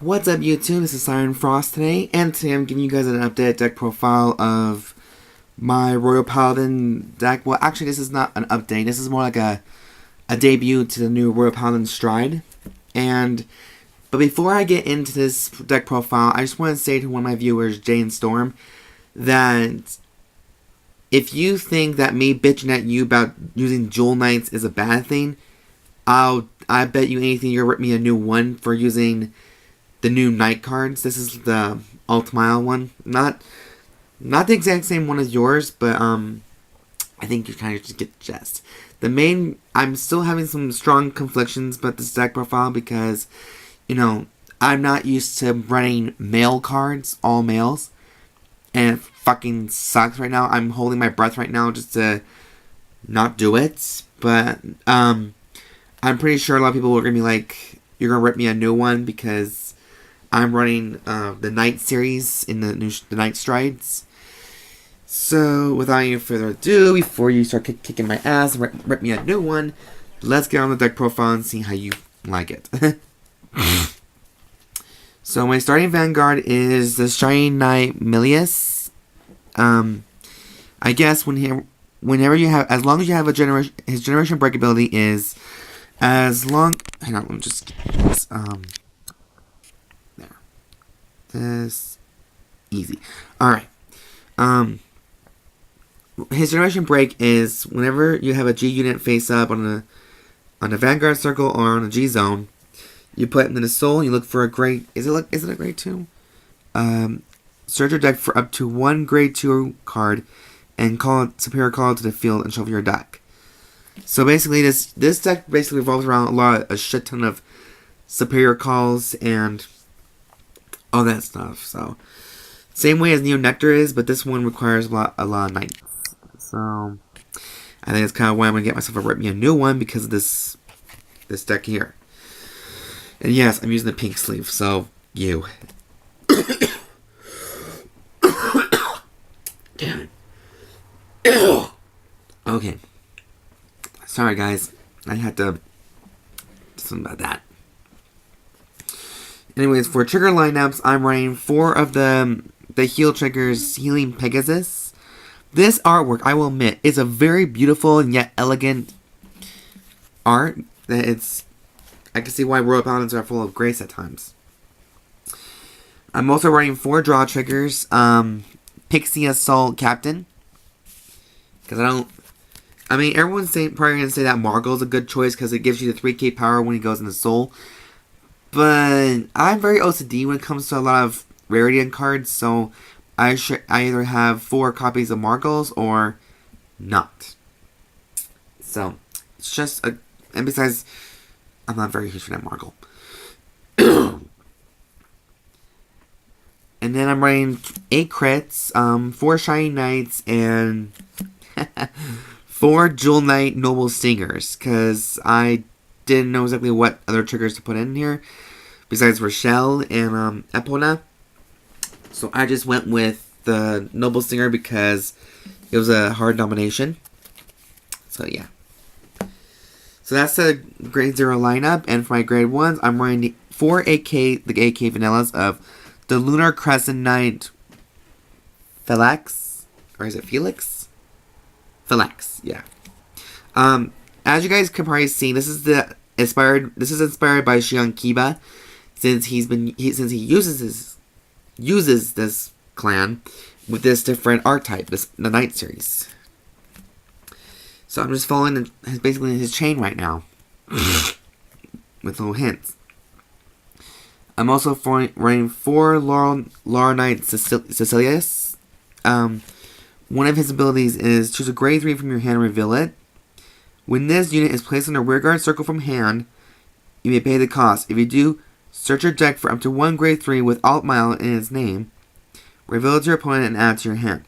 What's up YouTube, this is Siren Frost today, and today I'm giving you guys an update deck profile of my Royal Paladin deck. Well, actually this is not an update, this is more like a debut to the new Royal Paladin Stride. But before I get into this deck profile, I just want to say to one of my viewers, Jane Storm, that if you think that me bitching at you about using Jewel Knights is a bad thing, I bet you anything you'll rip me a new one for using the new Knight cards. This is the Altmile one. Not the exact same one as yours, but I think you kind of just get the gist. I'm still having some strong conflictions about this deck profile because, you know, I'm not used to running male cards, all males, and it fucking sucks right now. I'm holding my breath right now just to not do it, but I'm pretty sure a lot of people are going to be like, you're going to rip me a new one because I'm running the Knight series in the Knight Strides. So, without any further ado, before you start kicking my ass and rip me a new one, let's get on the deck profile and see how you like it. So, my starting Vanguard is the Shining Knight Milius. I guess whenever you have, as long as you have his generation break ability is, hang on, let me just, there. This, easy. Alright. His generation break is whenever you have a G unit face up on a Vanguard circle or on a G zone, you put it in the soul, you look for a grade, is it a grade 2? Search your deck for up to one grade 2 card and call it superior call to the field and shuffle your deck. So basically this deck basically revolves around a shit ton of superior calls and all that stuff. So same way as Neo Nectar is, but this one requires a lot of knights. So I think that's kind of why I'm gonna get myself a new one because of this deck here. And yes, I'm using the pink sleeve, so you. Damn it. Okay. Sorry guys, I had to do something about that. Anyways, for trigger lineups, I'm running 4 of the heal triggers, healing Pegasus. This artwork, I will admit, is a very beautiful and yet elegant art. I can see why Royal Paladins are full of grace at times. I'm also running 4 draw triggers. Pixy Assault Captain. Because everyone's probably going to say that Margle's a good choice because it gives you the 3k power when he goes into Soul. But I'm very OCD when it comes to a lot of rarity in cards, so I either have 4 copies of Margles or not. So, it's just and besides, I'm not very huge for that Margle. And then I'm running 8 crits, 4 Shining Knights, and 4 Jewel Knight Noble Stingers, because I didn't know exactly what other triggers to put in here, besides Rochelle and Epona. So I just went with the Noble Stinger because it was a hard nomination. So yeah. So that's the grade 0 lineup, and for my grade 1s, I'm running 4 the AK vanillas of the Lunar Crescent Knight Felax, or is it Felix? Felax, yeah. As you guys can probably see, this is inspired by Shion Kiba, since he uses this clan with this different archetype, the Knight series. So I'm just following basically his chain right now, with little hints. I'm also running 4 Laurel Knight Sicilus. One of his abilities is choose a grade 3 from your hand and reveal it. When this unit is placed in a rearguard circle from hand, you may pay the cost. If you do, search your deck for up to 1 grade 3 with Altmile in its name. Reveal it to your opponent and add it to your hand.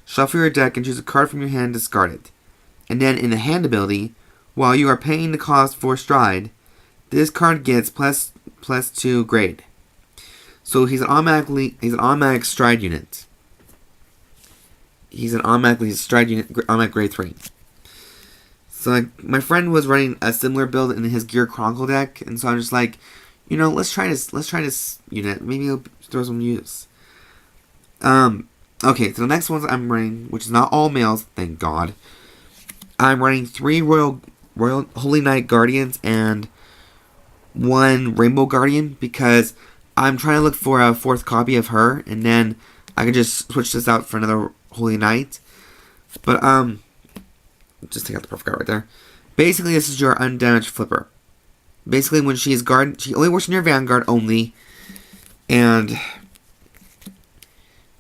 Shuffle your deck and choose a card from your hand and discard it. And then in the hand ability, while you are paying the cost for Stride, this card gets plus 2 grade. So he's an automatic Stride unit. He's an automatic Stride unit, automatic grade 3. So like, my friend was running a similar build in his Gear Chronicle deck, and so I'm just like, you know, let's try this unit. Maybe it'll throw some use. Okay, so the next ones I'm running, which is not all males, thank God. I'm running 3 Royal Holy Knight Guardians and 1 Rainbow Guardian because I'm trying to look for a 4th copy of her, and then I can just switch this out for another Holy Knight. But just take out the perfect card right there. Basically, this is your undamaged flipper. Basically, when she is guard, she only works in your vanguard only, and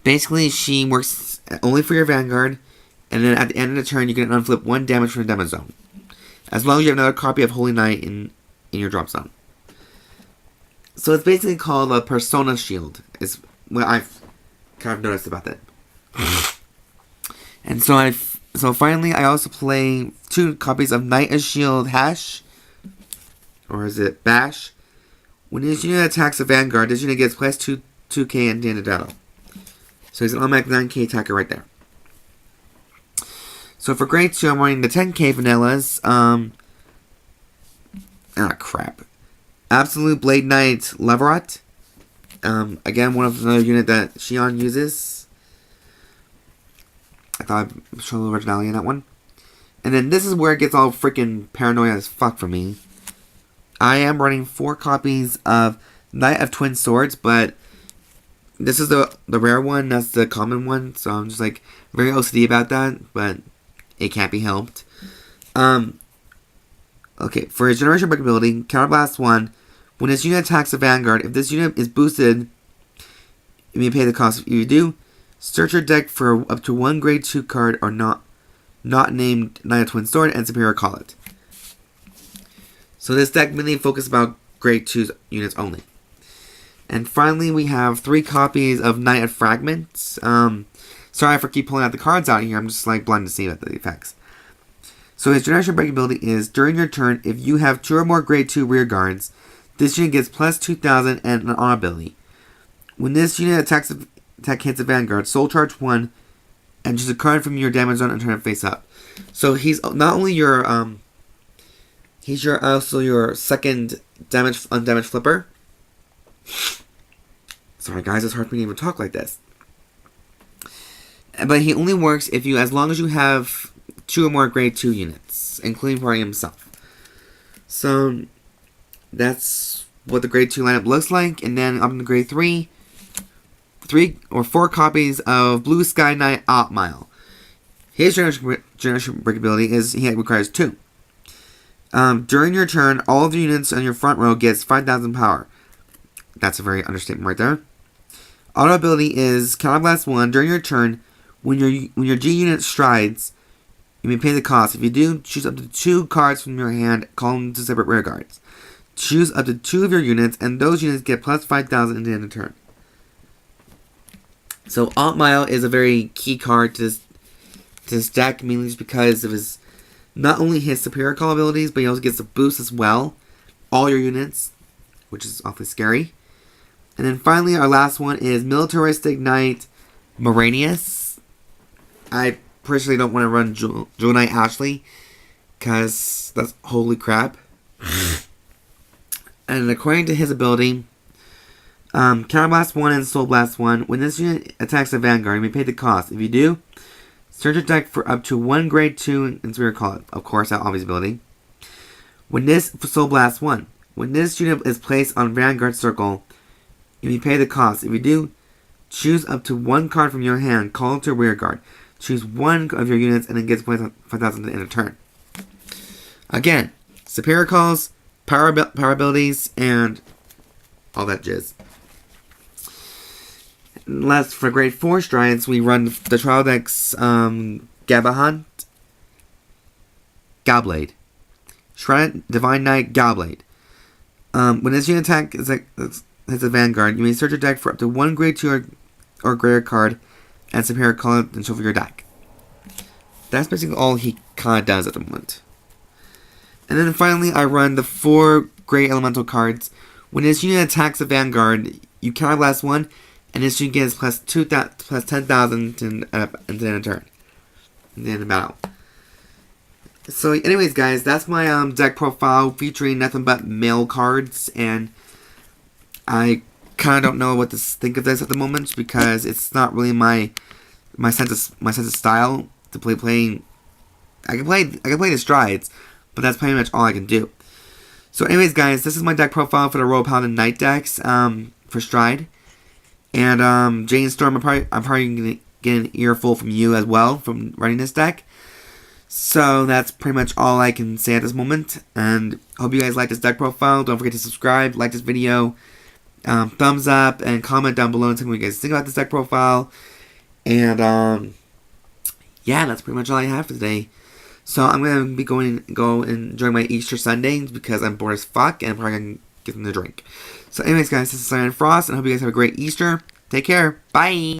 basically she works only for your vanguard. And then at the end of the turn, you can unflip 1 damage from the damage zone, as long as you have another copy of Holy Knight in your drop zone. So it's basically called a Persona Shield, is what I've kind of noticed about that. And so finally, I also play 2 copies of Knight of Shield Hash, or is it Bash? When this unit attacks a vanguard, this unit gets plus 2k at the end of battle. So he's an automatic 9k attacker right there. So for grade 2, I'm running the 10k vanillas. Crap. Absolute Blade Knight Livarot. Again, one of the unit that Shion uses. I thought I'd show the originality in that one. And then this is where it gets all freaking paranoid as fuck for me. I am running 4 copies of Knight of Twin Swords, but this is the rare one, that's the common one, so I'm just like very OCD about that, but it can't be helped. Okay, for his Generation Break ability, Counterblast 1, when this unit attacks a vanguard, if this unit is boosted, you may pay the cost. If you do, search your deck for up to 1 grade 2 card or not named Knight of Twin Sword and Superior Call it. So this deck mainly focuses about grade 2 units only. And finally, we have 3 copies of Knight of Fragment. Sorry for keep pulling out the cards out here. I'm just like blind to see about the effects. So his Generation Break ability is, during your turn, if you have 2 or more grade 2 rear guards, this unit gets plus 2,000 and an on ability. When this unit hits a vanguard, soul charge 1 and choose a card from your damage zone and turn it face up. So he's not only your he's also your second undamaged flipper. Sorry guys, it's hard for me to even talk like this. But he only works if as long as you have 2 or more grade 2 units, including probably himself. So that's what the grade 2 lineup looks like. And then up in the grade 3, 3 or 4 copies of Blue Sky Knight Altmile. His Generation Break ability is he requires 2. During your turn, all of the units on your front row gets 5,000 power. That's a very understatement right there. Auto ability is Counterblast 1. During your turn, when your G unit strides, you may pay the cost. If you do, choose up to 2 cards from your hand, call them to separate rear guards. Choose up to 2 of your units, and those units get plus 5,000 at the end of the turn. So Altmile is a very key card to this deck, mainly just because of his not only his superior call abilities, but he also gets a boost as well. All your units, which is awfully scary. And then finally, our last one is Militaristic Knight Marianus. I personally don't want to run Jewel Knight Ashley, because that's holy crap. And according to his ability, Counterblast 1 and Soul Blast 1, when this unit attacks a vanguard, you may pay the cost. If you do, search your deck for up to 1 grade 2 and Superior Call it. Of course, that obvious ability. When this Soul Blast 1, when this unit is placed on Vanguard Circle, you may pay the cost. If you do, choose up to 1 card from your hand, call it to rear guard. Choose 1 of your units and it gets 5,000 in a turn. Again, superior calls, power abilities, and all that jizz. Last, for grade 4 strides, we run the trial decks Gablade, Shrouded Divine Knight Gablade. When this unit attack hits a vanguard, you may search your deck for up to 1 grade 2 or greater card and superior call it and shuffle your deck. That's basically all he kind of does at the moment. And then finally, I run the 4 great elemental cards. When this unit attacks a vanguard, you counterblast 1, and this unit gets plus 10,000 in a turn. And then battle. So anyways guys, that's my deck profile featuring nothing but male cards, and I kind of don't know what to think of this at the moment because it's not really my sense of style to playing. I can play the strides, but that's pretty much all I can do. So, anyways, guys, this is my deck profile for the Royal Paladin Knight decks for Stride, and Jane Storm. I'm probably gonna get an earful from you as well from running this deck. So that's pretty much all I can say at this moment, and hope you guys like this deck profile. Don't forget to subscribe, like this video, thumbs up, and comment down below and tell me what you guys think about this deck profile. And yeah, that's pretty much all I have for today. So I'm gonna be go and enjoy my Easter Sundays because I'm bored as fuck, and I'm probably gonna get them to drink. So anyways, guys, this is Siren Frost, and I hope you guys have a great Easter. Take care. Bye.